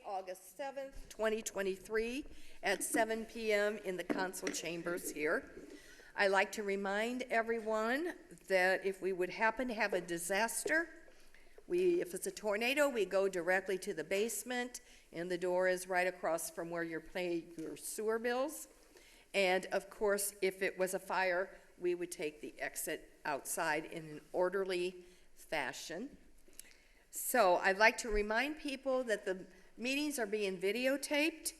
August 7th, 2023 at 7 p.m. in the council chambers here. I'd like to remind everyone that if we would happen to have a disaster, if it's a tornado, we go directly to the basement, and the door is right across from where you're paying your sewer bills. And of course, if it was a fire, we would take the exit outside in an orderly fashion. So I'd like to remind people that the meetings are being videotaped,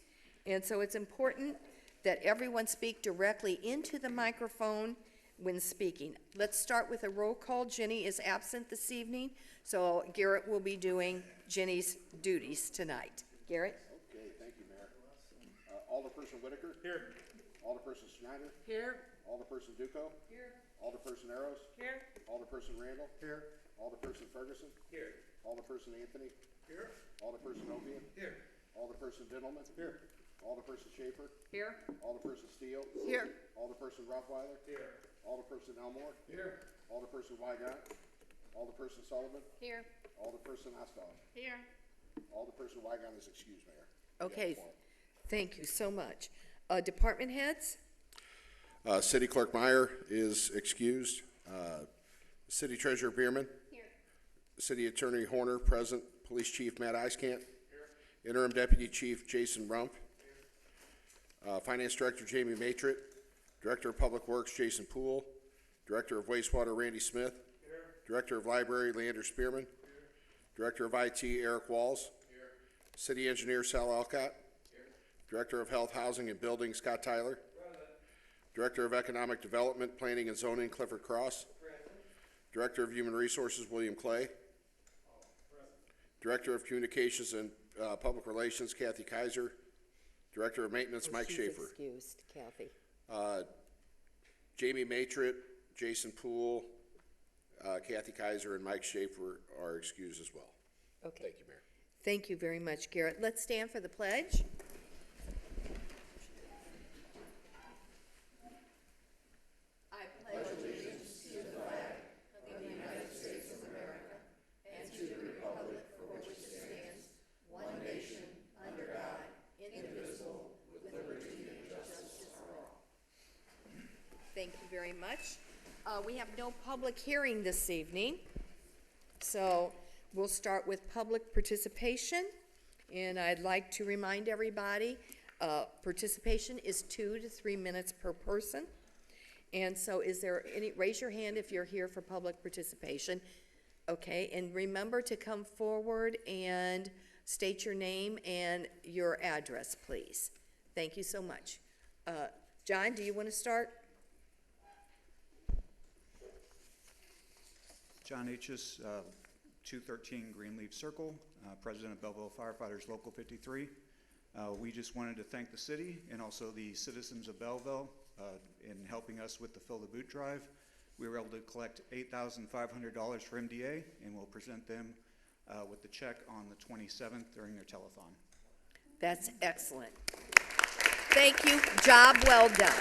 and so it's important that everyone speak directly into the microphone when speaking. Let's start with a roll call. Jenny is absent this evening, so Garrett will be doing Jenny's duties tonight. Garrett? Okay, thank you, Mayor. Alderperson Whitaker? Here. Alderperson Schneider? Here. Alderperson Duco? Here. Alderperson Arrows? Here. Alderperson Randall? Here. Alderperson Ferguson? Here. Alderperson Anthony? Here. Alderperson Ovian? Here. Alderperson Dintelman? Here. Alderperson Schaefer? Here. Alderperson Steele? Here. Alderperson Rottweiler? Here. Alderperson Elmore? Here. Alderperson Weigant? Alderperson Sullivan? Here. Alderperson Ostall? Here. Alderperson Weigant is excused, Mayor. Okay, thank you so much. Department heads? City Clerk Meyer is excused. City Treasurer Bierman? Here. City Attorney Horner, present. Police Chief Matt Eiskamp. Interim Deputy Chief Jason Rump. Finance Director Jamie Matrit. Director of Public Works Jason Poole. Director of Wastewater Randy Smith. Director of Library Leander Spearman. Director of IT Eric Walls. City Engineer Sal Alcott. Director of Health, Housing and Building Scott Tyler. Director of Economic Development, Planning and Zoning Clifford Cross. Director of Human Resources William Clay. Director of Communications and Public Relations Kathy Kaiser. Director of Maintenance Mike Schaefer. Excused, Kathy. Jamie Matrit, Jason Poole, Kathy Kaiser, and Mike Schaefer are excused as well. Okay. Thank you, Mayor. Thank you very much, Garrett. Let's stand for the pledge. I pledge allegiance to the flag of the United States of America and to the republic for which it stands, one nation, under God, indivisible, with liberty and justice for all. Thank you very much. We have no public hearing this evening, so we'll start with public participation, and I'd like to remind everybody, participation is 2 to 3 minutes per person. And so is there any, raise your hand if you're here for public participation. Okay, and remember to come forward and state your name and your address, please. Thank you so much. John, do you want to start? John H's, 213 Greenleaf Circle, President of Belleville Firefighters Local 53. We just wanted to thank the city and also the citizens of Belleville in helping us with the Fill the Boot drive. We were able to collect $8,500 for MDA, and we'll present them with the check on the 27th during their telethon. That's excellent. Thank you. Job well done.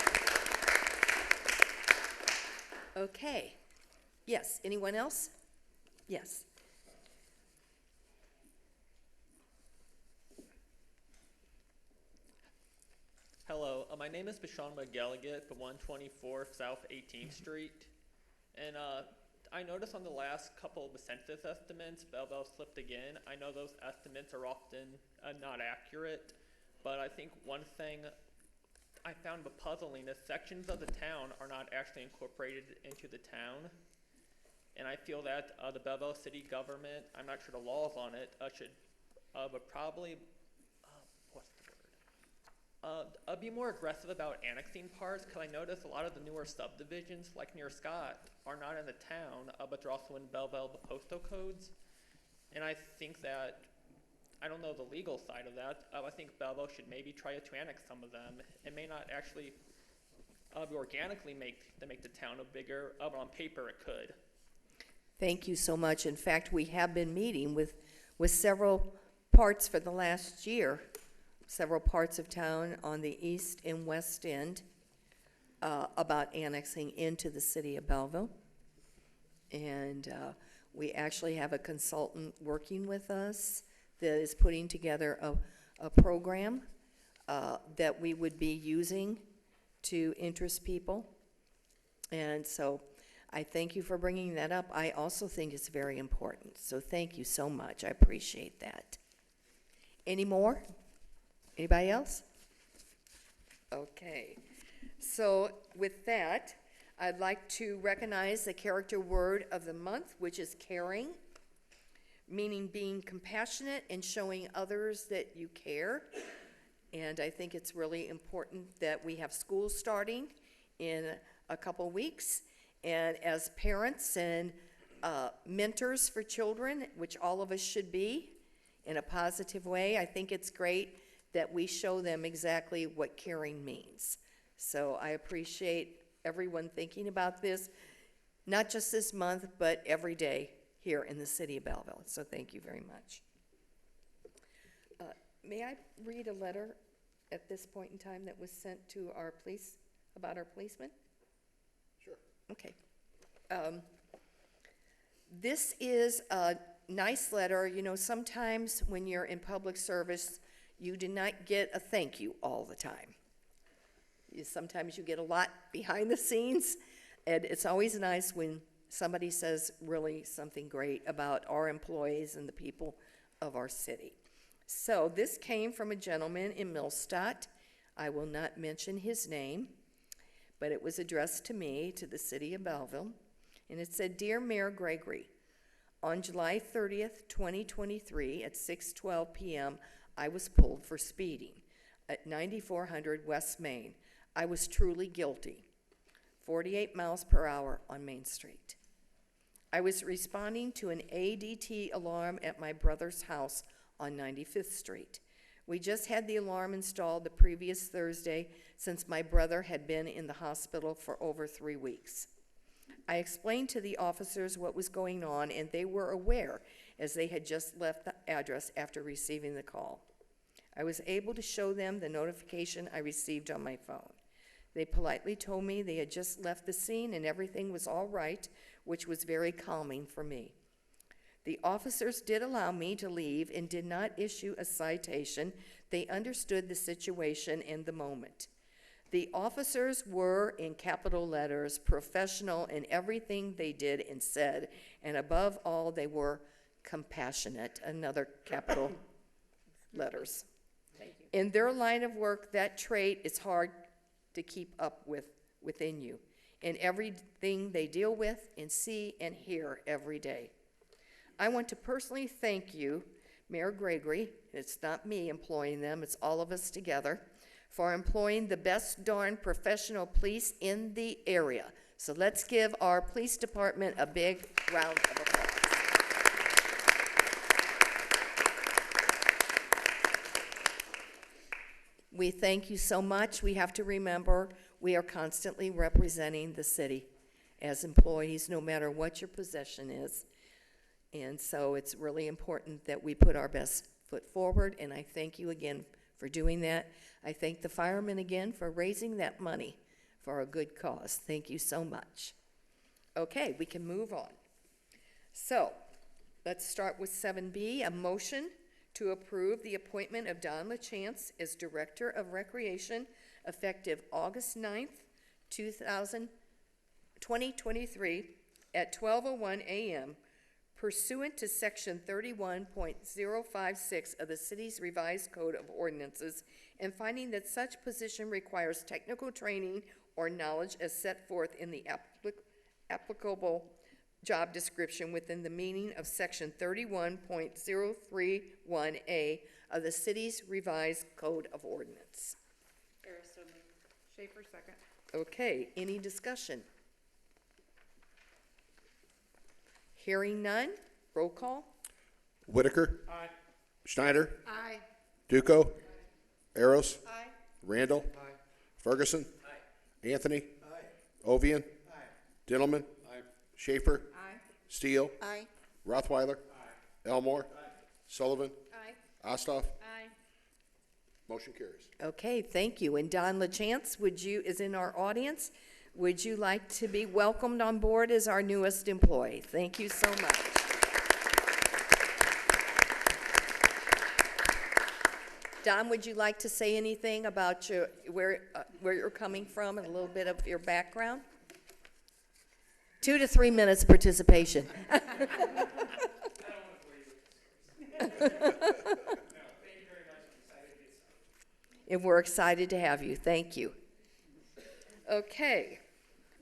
Okay. Yes, anyone else? Yes. Hello, my name is Bashan McGilligan from 124 South 18th Street. And I noticed on the last couple of census estimates, Belleville slipped again. I know those estimates are often not accurate, but I think one thing I found puzzling is sections of the town are not actually incorporated into the town. And I feel that the Belleville city government, I'm not sure the laws on it, should but probably, what's the word? Be more aggressive about annexing parts, because I notice a lot of the newer subdivisions, like near Scott, are not in the town, but they're also in Belleville, the postal codes. And I think that, I don't know the legal side of that, I think Belleville should maybe try to annex some of them. It may not actually organically make the town a bigger, but on paper it could. Thank you so much. In fact, we have been meeting with several parts for the last year, several parts of town on the east and west end about annexing into the city of Belleville. And we actually have a consultant working with us that is putting together a program that we would be using to interest people. And so I thank you for bringing that up. I also think it's very important. So thank you so much. I appreciate that. Any more? Anybody else? Okay. So with that, I'd like to recognize the character word of the month, which is caring, meaning being compassionate and showing others that you care. And I think it's really important that we have school starting in a couple weeks. And as parents and mentors for children, which all of us should be in a positive way, I think it's great that we show them exactly what caring means. So I appreciate everyone thinking about this, not just this month, but every day here in the city of Belleville. So thank you very much. May I read a letter at this point in time that was sent to our police, about our policemen? Sure. Okay. This is a nice letter. You know, sometimes when you're in public service, you do not get a thank you all the time. Sometimes you get a lot behind the scenes, and it's always nice when somebody says really something great about our employees and the people of our city. So this came from a gentleman in Millstadt. I will not mention his name, but it was addressed to me, to the city of Belleville, and it said, "Dear Mayor Gregory, on July 30th, 2023 at 6:12 p.m., I was pulled for speeding at 9400 West Main. I was truly guilty. 48 miles per hour on Main Street. I was responding to an ADT alarm at my brother's house on 95th Street. We just had the alarm installed the previous Thursday since my brother had been in the hospital for over 3 weeks. I explained to the officers what was going on, and they were aware, as they had just left the address after receiving the call. I was able to show them the notification I received on my phone. They politely told me they had just left the scene and everything was all right, which was very calming for me. The officers did allow me to leave and did not issue a citation. They understood the situation and the moment. The officers were, in capital letters, professional in everything they did and said, and above all, they were compassionate, another capital letters. In their line of work, that trait is hard to keep up with within you in everything they deal with and see and hear every day. I want to personally thank you, Mayor Gregory, it's not me employing them, it's all of us together, for employing the best darn professional police in the area. So let's give our police department a big round of applause. We thank you so much. We have to remember we are constantly representing the city as employees, no matter what your position is. And so it's really important that we put our best foot forward, and I thank you again for doing that. I thank the firemen again for raising that money for a good cause. Thank you so much. Okay, we can move on. So let's start with 7B, a motion to approve the appointment of Don LaChance as Director of Recreation effective August 9th, 2023 at 12:01 a.m. pursuant to Section 31.056 of the city's revised Code of Ordinances, and finding that such position requires technical training or knowledge as set forth in the applicable job description within the meaning of Section 31.031A of the city's revised Code of Ordinance. Harris, so moved. Schaefer, second. Okay, any discussion? Hearing none, roll call. Whitaker. Aye. Schneider. Aye. Duco. Arrows. Aye. Randall. Ferguson. Anthony. Ovian. Dintelman. Schaefer. Aye. Steele. Aye. Rothweiler. Elmore. Sullivan. Aye. Osthoff. Aye. Motion carries. Okay, thank you. And Don LaChance, is in our audience. Would you like to be welcomed on board as our newest employee? Thank you so much. Don, would you like to say anything about where you're coming from and a little bit of your background? 2 to 3 minutes participation. And we're excited to have you. Thank you. Okay.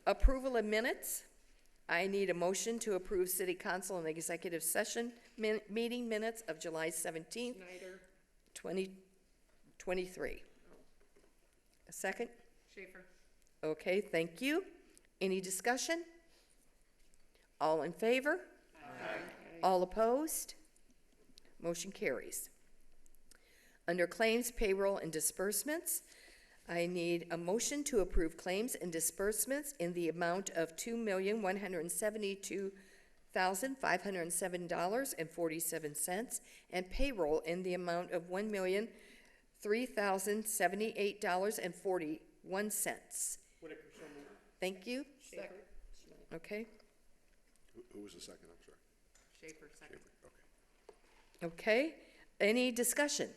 Approval of minutes. I need a motion to approve City Council and Executive Session meeting minutes of July 17th, Snyder. 2023. A second? Schaefer. Okay, thank you. Any discussion? All in favor? Aye. All opposed? Motion carries. Under claims, payroll, and disbursements, I need a motion to approve claims and disbursements in the amount of $2,172,507.47 and payroll in the amount of $1,003,078.41. Thank you. Second. Okay. Who was the second? I'm sorry. Schaefer, second. Okay. Okay. Any discussion?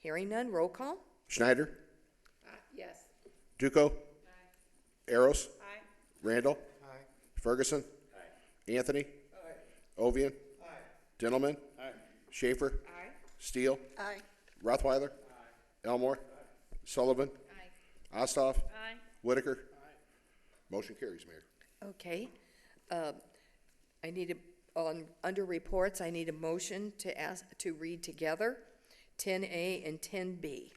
Hearing none, roll call. Schneider, Yes. Duco, Eros, Aye. Randall, Ferguson, Anthony, Ovian, Dintelman, Schaefer, Aye. Steele, Aye. Rothweiler, Elmore, Sullivan, Osthoff, Aye. Whitaker. Motion carries, Mayor. Okay. I need under reports, I need a motion to read together 10A and 10B.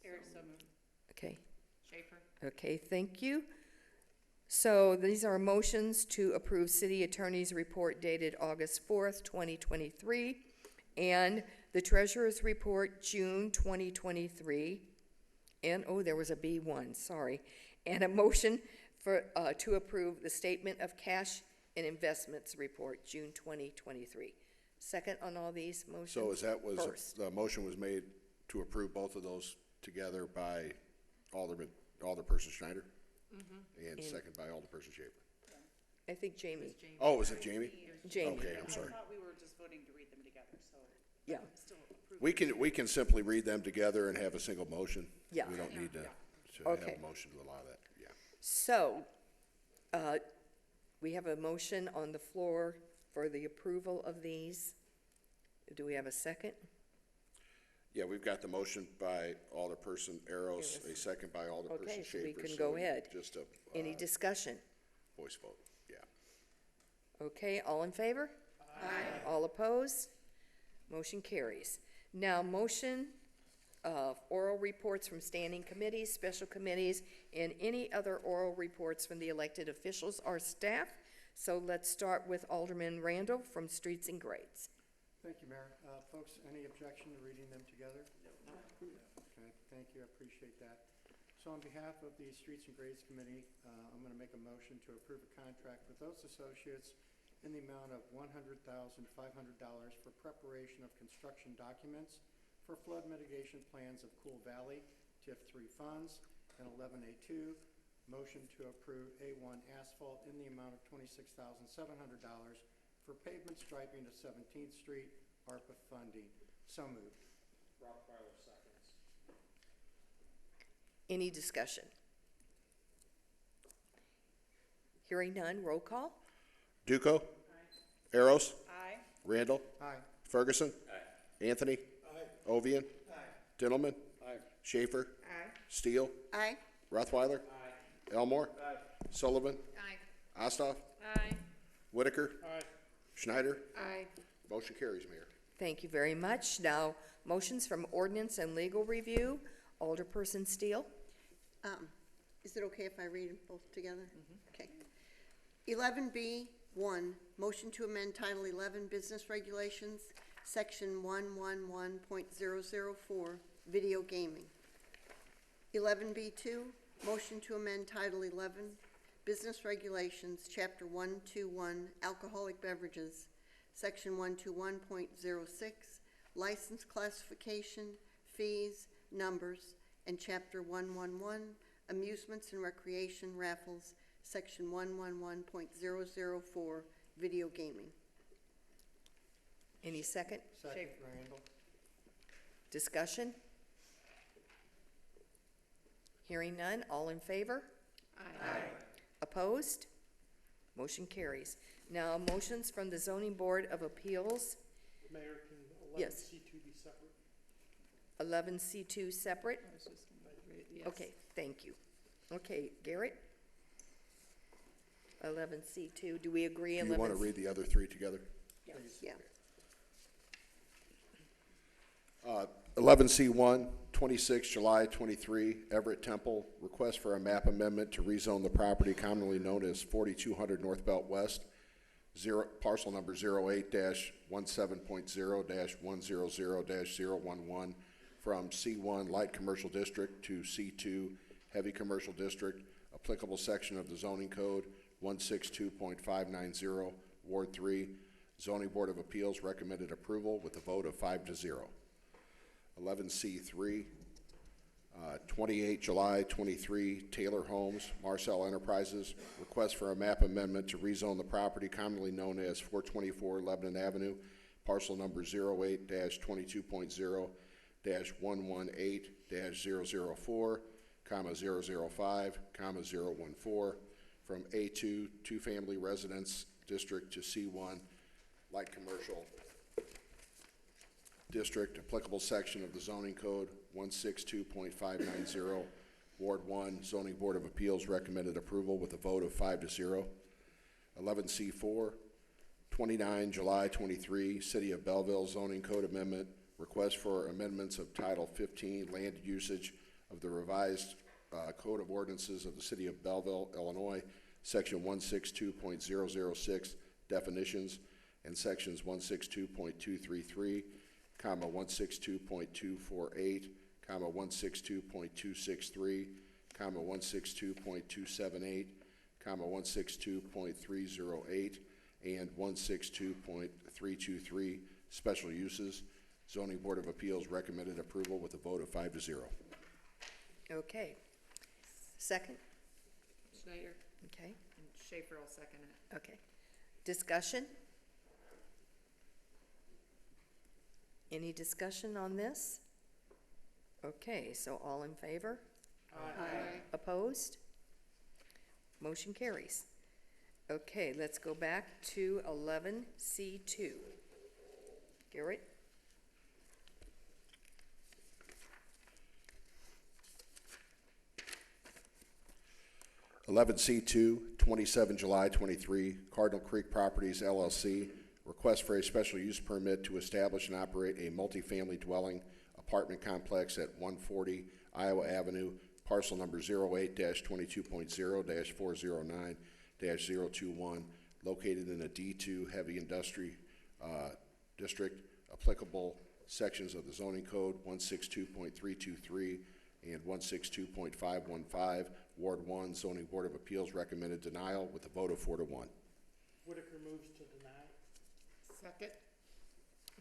Harris, so moved. Okay. Schaefer. Okay, thank you. So these are motions to approve city attorney's report dated August 4th, 2023, and the treasurer's report, June 2023. And, oh, there was a B1, sorry. And a motion to approve the statement of cash and investments report, June 2023. Second on all these motions? So as that was, First. the motion was made to approve both of those together by Alderperson Schneider? And second by Alderperson Schaefer. I think Jamie. Oh, was it Jamie? Jamie. Okay, I'm sorry. I thought we were just voting to read them together, so Yeah, still approve. We can simply read them together and have a single motion. Yeah. We don't need to have Okay. a motion to allow that, yeah. so, we have a motion on the floor for the approval of these. Do we have a second? Yeah, we've got the motion by Alderperson Eros, a second by Okay, Alderperson so we Schaefer. can go ahead. Just a Any discussion? voice vote, yeah. Okay, all in favor? Aye. All opposed? Motion carries. Now, motion of oral reports from standing committees, special committees, and any other oral reports from the elected officials or staff. So let's start with Alderman Randall from Streets and Grades. Thank you, Mayor. Folks, any objection to reading them together? No. Okay, thank you, I appreciate that. So on behalf of the Streets and Grades Committee, I'm going to make a motion to approve a contract with those associates in the amount of $100,500 for preparation of construction documents for flood mitigation plans of Cool Valley, TIF 3 funds, and 11A2. Motion to approve A1 asphalt in the amount of $26,700 for pavement striping of 17th Street, ARPA funding. So moved. Rothweiler seconds. Any discussion? Hearing none, roll call. Duco? Eros? Aye. Randall? Aye. Ferguson? Anthony? Ovian? Dintelman? Schaefer? Aye. Steele? Aye. Rothweiler? Elmore? Sullivan? Aye. Osthoff? Aye. Whitaker? Schneider? Aye. Motion carries, Mayor. Thank you very much. Now, motions from ordinance and legal review. Alderperson Steele. Is it okay if I read them both together? Okay. 11B, 1, motion to amend Title 11 Business Regulations, Section 111.004, Video Gaming. 11B2, motion to amend Title 11 Business Regulations, Chapter 121, Alcoholic Beverages, Section 121.06, License Classification, Fees, Numbers, and Chapter 111, Amusements and Recreation Raffles, Section 111.004, Video Gaming. Any second? Second, Randall. Discussion? Hearing none, all in favor? Aye. Opposed? Motion carries. Now, motions from the Zoning Board of Appeals, Mayor, can Yes. 11C2 be separate? 11C2 separate? I was just gonna read, yes. Okay, thank you. Okay, Garrett? 11C2, do we agree? Do you want to read the other three together? Yeah. 11C1, 26 July 23, Everett Temple, request for a map amendment to rezone the property commonly known as 4200 North Belt West, parcel number 08-17.0-100-011 from C1 Light Commercial District to C2 Heavy Commercial District, applicable section of the zoning code 162.590, Ward 3. Zoning Board of Appeals recommended approval with a vote of 5-0. 11C3, 28 July 23, Taylor Homes, Marcel Enterprises, request for a map amendment to rezone the property commonly known as 424 Lebanon Avenue, parcel number 08-22.0-118-004, 005, 014, from A2 Two-Family Residence District to C1 Light Commercial District, applicable section of the zoning code 162.590, Ward 1. Zoning Board of Appeals recommended approval with a vote of 5-0. 11C4, 29 July 23, City of Belleville zoning code amendment, request for amendments of Title 15 land usage of the revised Code of Ordinances of the City of Belleville, Illinois, Section 162.006, definitions, and Sections 162.233, 162.248, 162.263, 162.278, 162.308, and 162.323, special uses. Zoning Board of Appeals recommended approval with a vote of 5-0. Okay. Second? Schneider Okay, and Schaefer will second it. okay. Discussion? Any discussion on this? Okay, so all in favor? Aye. Opposed? Motion carries. Okay, let's go back to 11C2. Garrett? C2, 27 July 23, Cardinal Creek Properties LLC, request for a special use permit to establish and operate a multifamily dwelling apartment complex at 140 Iowa Avenue, parcel number 08-22.0-409-021, located in a D2 heavy industry district, applicable sections of the zoning code 162.323 and 162.515, Ward 1. Zoning Board of Appeals recommended denial with a vote of 4-1. Whitaker moves to deny. Second?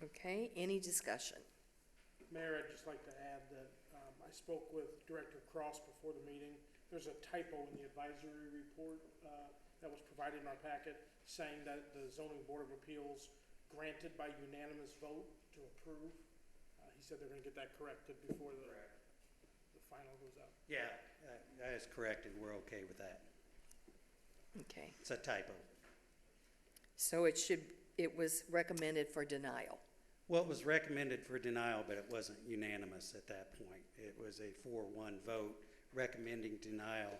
Okay, any discussion? Mayor, I'd just like to add that I spoke with Director Cross before the meeting. There's a typo in the advisory report that was provided in our packet saying that the Zoning Board of Appeals granted by unanimous vote to approve. He said they're going to get that corrected before the final goes out. Yeah, that is correct, and we're okay with that. Okay, It's a typo. so it was recommended for denial. Well, it was recommended for denial, but it wasn't unanimous at that point. It was a 4-1 vote recommending denial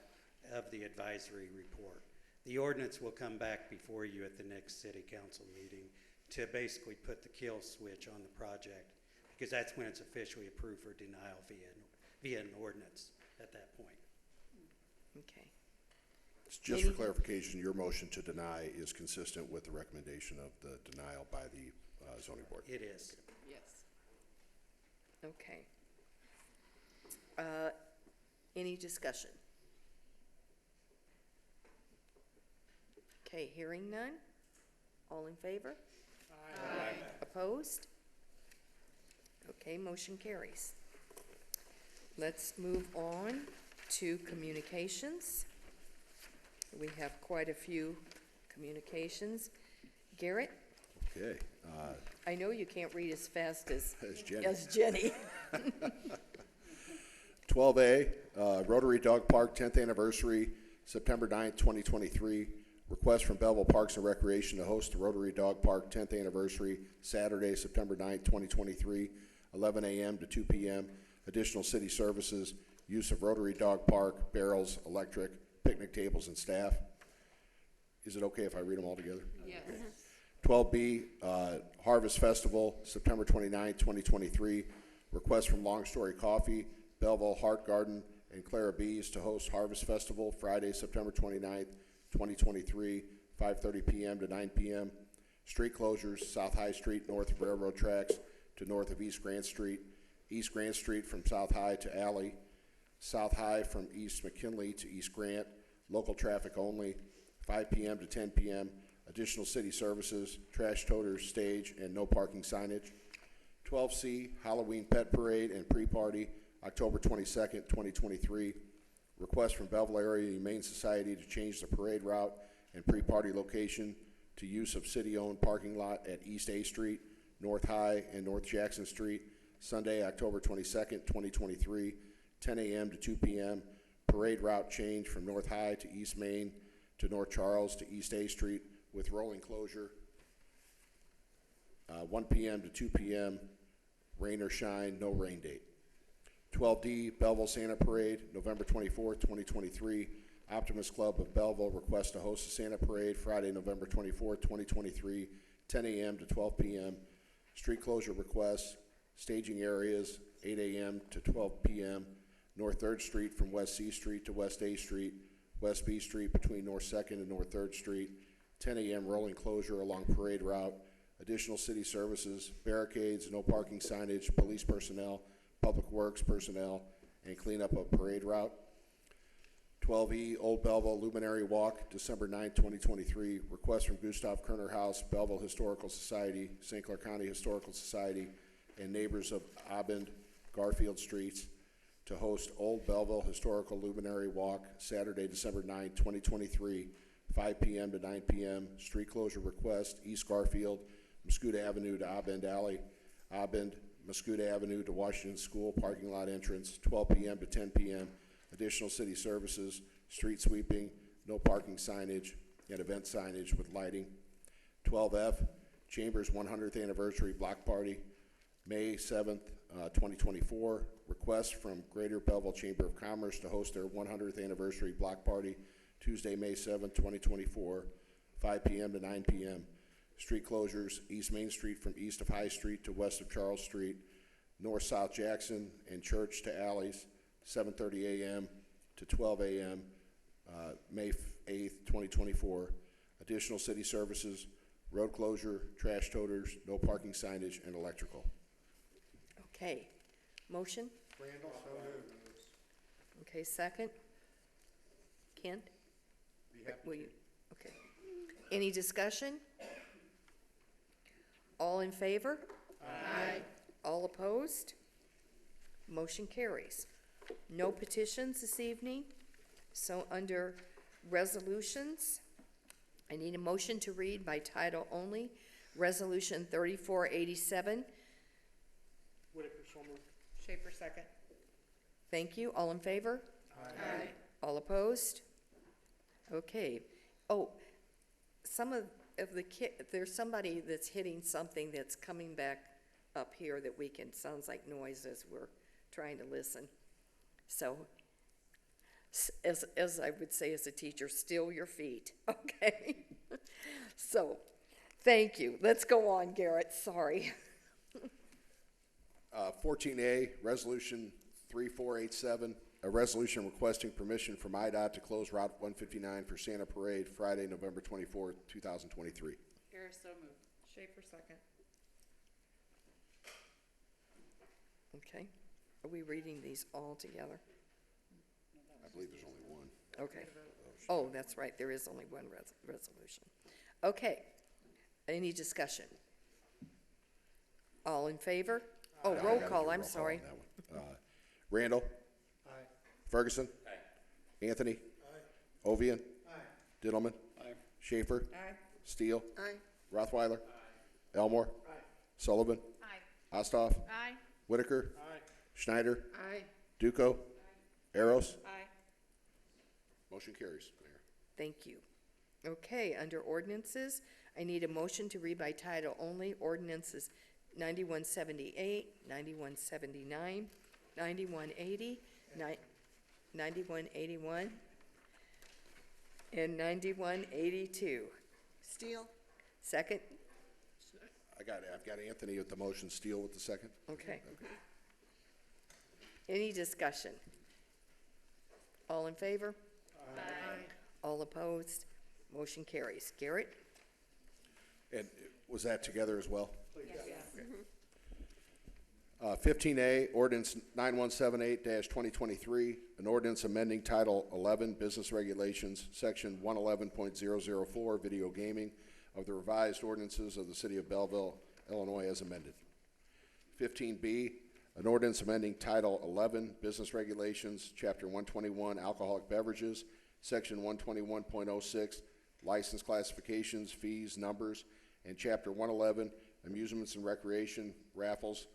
of the advisory report. The ordinance will come back before you at the next city council meeting to basically put the kill switch on the project, because that's when it's officially approved for denial via an ordinance at that point. Okay, Just for clarification, your motion to deny is consistent with the recommendation of the denial by the zoning board. It is. Yes. okay. Any discussion? Okay, hearing none? All in favor? Aye. Opposed? Okay, motion carries. Let's move on to communications. We have quite a few communications. Garrett? Okay, I know you can't read as fast as Jenny. as Jenny. 12A, Rotary Dog Park 10th Anniversary, September 9th, 2023. Request from Belleville Parks and Recreation to host the Rotary Dog Park 10th Anniversary, Saturday, September 9th, 2023, 11 a.m. to 2 p.m. Additional city services, use of Rotary Dog Park, barrels, electric, picnic tables, and staff. Is it okay if I read them all together? Yes. 12B, Harvest Festival, September 29th, 2023. Request from Long Story Coffee, Belleville Heart Garden, and Clara Bees to host Harvest Festival Friday, September 29th, 2023, 5:30 p.m. to 9 p.m. Street closures, South High Street north of Railroad Tracks to north of East Grant Street, East Grant Street from South High to Alley, South High from East McKinley to East Grant, local traffic only, 5 p.m. to 10 p.m. Additional city services, trash toters, stage, and no parking signage. 12C, Halloween Pet Parade and Pre-Party, October 22nd, 2023. Request from Belleville Area Humane Society to change the parade route and pre-party location to use of city-owned parking lot at East A Street, North High, and North Jackson Street, Sunday, October 22nd, 2023, 10 a.m. to 2 p.m. Parade route change from North High to East Main to North Charles to East A Street with rolling closure, 1 p.m. to 2 p.m., rain or shine, no rain date. 12D, Belleville Santa Parade, November 24th, 2023. Optimus Club of Belleville requests to host the Santa Parade Friday, November 24th, 2023, 10 a.m. to 12 p.m. Street closure requests, staging areas, 8 a.m. to 12 p.m. North 3rd Street from West C Street to West A Street, West B Street between North 2nd and North 3rd Street, 10 a.m. rolling closure along parade route. Additional city services, barricades, no parking signage, police personnel, public works personnel, and cleanup of parade route. 12E, Old Belleville Luminary Walk, December 9, 2023. Request from Gustav Kerner House, Belleville Historical Society, St. Clair County Historical Society, and neighbors of Abend, Garfield Streets to host Old Belleville Historical Luminary Walk, Saturday, December 9, 2023, 5 p.m. to 9 p.m. Street closure request, East Garfield, Muscuda Avenue to Abend Alley, Abend, Muscuda Avenue to Washington School parking lot entrance, 12 p.m. to 10 p.m. Additional city services, street sweeping, no parking signage, and event signage with lighting. 12F, Chambers 100th Anniversary Block Party, May 7th, 2024. Request from Greater Belleville Chamber of Commerce to host their 100th Anniversary Block Party, Tuesday, May 7th, 2024, 5 p.m. to 9 p.m. Street closures, East Main Street from east of High Street to west of Charles Street, north-south Jackson and Church to Alleys, 7:30 a.m. to 12 a.m., May 8th, 2024. Additional city services, road closure, trash toters, no parking signage, and electrical. Okay, motion? Randall, so moved. Okay, second? Kent? Be happy Will you? Okay. Any discussion? All in favor? Aye. All opposed? Motion carries. No petitions this evening, so under resolutions, I need a motion to read by title only, Resolution 3487. Whitaker, so moved. Schaefer, second. Thank you. All in favor? Aye. All opposed? Okay. Oh, some of the there's somebody that's hitting something that's coming back up here that we can, sounds like noise as we're trying to listen. So, as I would say as a teacher, still your feet, okay? So, thank you. Let's go on, Garrett, sorry. 14A, Resolution 3487, a resolution requesting permission from IDOT to close Route 159 for Santa Parade Friday, November 24th, 2023. Harris, so moved. Schaefer, second. Okay. Are we reading these all together? I believe there's only one. Okay. Oh, that's right, there is only one resolution. Okay. Any discussion? All in favor? Oh, I roll gotta call, do I'm roll call sorry. on that one. Randall? Aye. Ferguson? Anthony? Ovian? Dillman? Schaefer? Aye. Steele? Aye. Rothweiler? Elmore. Sullivan. Ossoff. Aye. Whitaker. Aye. Schneider. Aye. Duco. Aros. Aye. Motion carries, Mayor. Thank you. Okay, under ordinances, I need a motion to read by title only ordinances 9178, 9179, 9180, 9181, and 9182. Steele? Second? I've got Anthony with the motion, Steele with the second. Okay. Any discussion? All in favor? All opposed? Motion carries. Garrett? And was that together as well? Okay. 15A, ordinance 9178-2023, an ordinance amending Title 11 Business Regulations, Section 111.004, Video Gaming of the revised ordinances of the City of Belleville, Illinois as amended. 15B, an ordinance amending Title 11 Business Regulations, Chapter 121, Alcoholic Beverages, Section 121.06, License Classifications, Fees, Numbers, and Chapter 111, Amusements and Recreation, Raffles,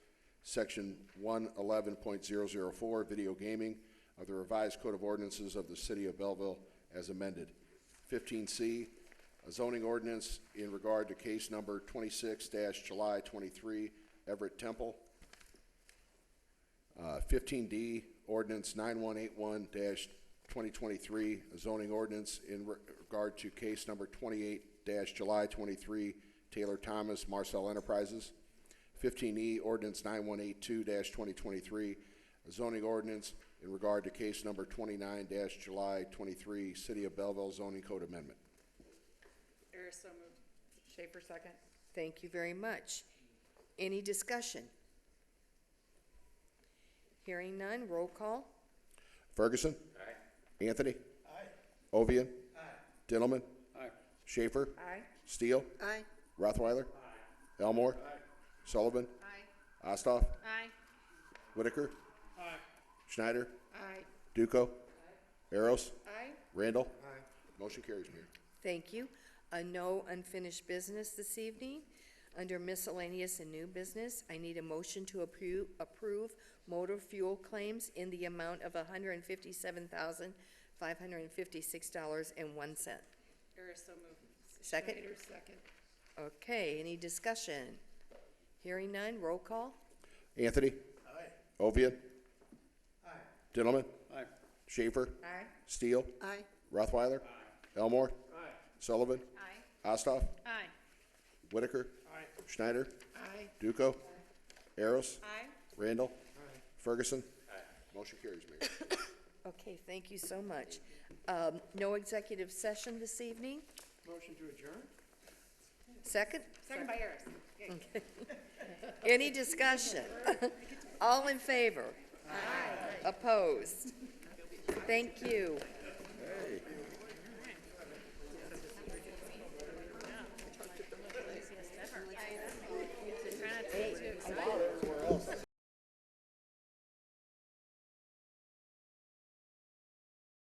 Section 111.004, Video Gaming of the revised Code of Ordinances of the City of Belleville as amended. 15C, a zoning ordinance in regard to case number 26-July 23, Everett Temple. 15D, ordinance 9181-2023, a zoning ordinance in regard to case number 28-July 23, Taylor Thomas, Marcel Enterprises. 15E, ordinance 9182-2023, a zoning ordinance in regard to case number 29-July 23, City of Belleville zoning code amendment. Harris, so moved. Schaefer, second. Thank you very much. Any discussion? Hearing none, roll call. Ferguson. Aye. Anthony. Aye. Ovian. Aye. Dillman. Aye. Schaefer. Aye. Steele. Aye. Rothweiler. Aye. Elmore. Aye. Sullivan. Aye. Ossoff. Aye. Whitaker. Aye. Schneider. Aye. Duco. Aros. Aye. Randall. Aye. Motion carries, Mayor. Thank you. No unfinished business this evening. Under miscellaneous and new business, I need a motion to approve motor fuel claims in the amount of $157,556.01. Harris, so moved. Second? Schneider, second. Okay, any discussion? Hearing none, roll call. Anthony. Aye. Ovian. Aye. Dillman. Aye. Schaefer. Aye. Steele. Aye. Rothweiler. Aye. Elmore. Aye. Sullivan. Aye. Ossoff. Aye. Whitaker. Aye. Schneider. Aye. Duco. Aros. Aye. Randall. Ferguson. Motion carries, Mayor. Okay, thank you so much. No executive session this evening. Motion to adjourn? Second by Harris. Any discussion? All in favor? Aye. Opposed? Thank you.